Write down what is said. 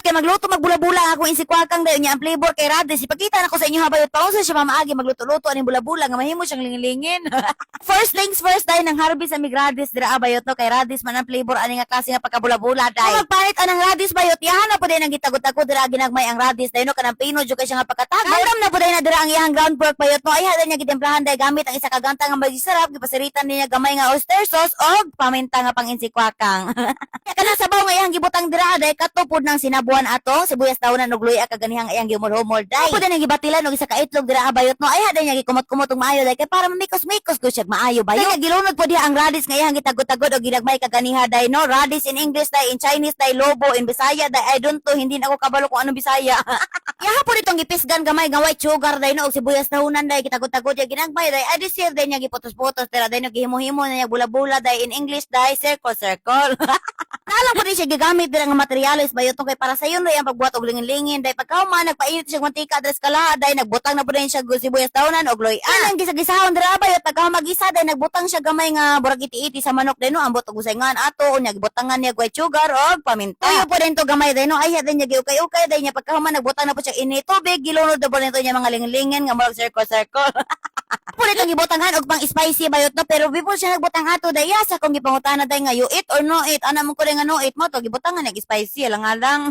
kay magluto magbula-bula ako insikwakang dayon niya ang flavor kay Radis. Ipakita na ko sa inyo habayot pa unsa siya mamaagi magluto-luto aning bula-bula nga mahimo siyang lingilingin. First things first dai nang harvest amig Radis dira abayot no kay Radis man ang flavor ani nga klase nga pagkabula-bula dai. Magpalit anang Radis bayot yahan na pud nang gitagot-tagot dira ginagmay ang Radis dai no kanang pino jud kay siya nga pagkatago. Aram na pud na dira ang iyang ground pork bayot no ay hada niya gitemplahan dai gamit ang isa ka ganta nga magisarap gipasiritan niya gamay nga oyster sauce og paminta nga pang insikwakang. Kana sabaw nga iyang gibutang dira dai katupod ng sinabuan ato sibuyas daonan og luya kaganihang iyang gimol-humol dai. Pud nang gibatilan og isa ka itlog dira abayot no ay hada niya gikumot-kumot og maayo dai kay para mamikos-mikos ko siya maayo bayo. Kaya gilunod po diha ang Radis nga iyang gitagod-tagod og ginagmay kaganiha dai no. Radis in English dai, in Chinese dai, lobo in Bisaya dai. I don't know, hindi na ako kabalo kung anong Bisaya. Yaha po ditong gipisgan gamay nga white sugar dai no og sibuyas daonan dai gitagod-tagod ya ginagmay dai. Adi sir dai niya giputos-putos dira dai no gihimo-himo na niya bula-bula dai in English dai circle. Naalang po din siya gigamit dira nga materials bayot no kay para sa yun ang pagbuhat og lingin-lingin dai pagkauman nagpainit siya mantika dres kala dai nagbutang na po din siya sibuyas daonan og loy. Ang gisa-gisahon dira bayot pagka magisa dai nagbutang siya gamay nga burag iti-iti sa manok dai no ambot og usayngan ato unya gibutangan niya white sugar og paminta. Ayo po din to gamay dai no ay din niya giukay-ukay dai niya pagkauman nagbutang na po siya init tubig gilunod na po nito niya mga lingin-lingin nga murag circle. Pwede itong gibutangan og pang spicy bayot no pero before siya nagbutang ato dai sa kung gipangutana dai nga you eat or no eat ana mo ko nga no eat mo to gibutangan nag spicy lang.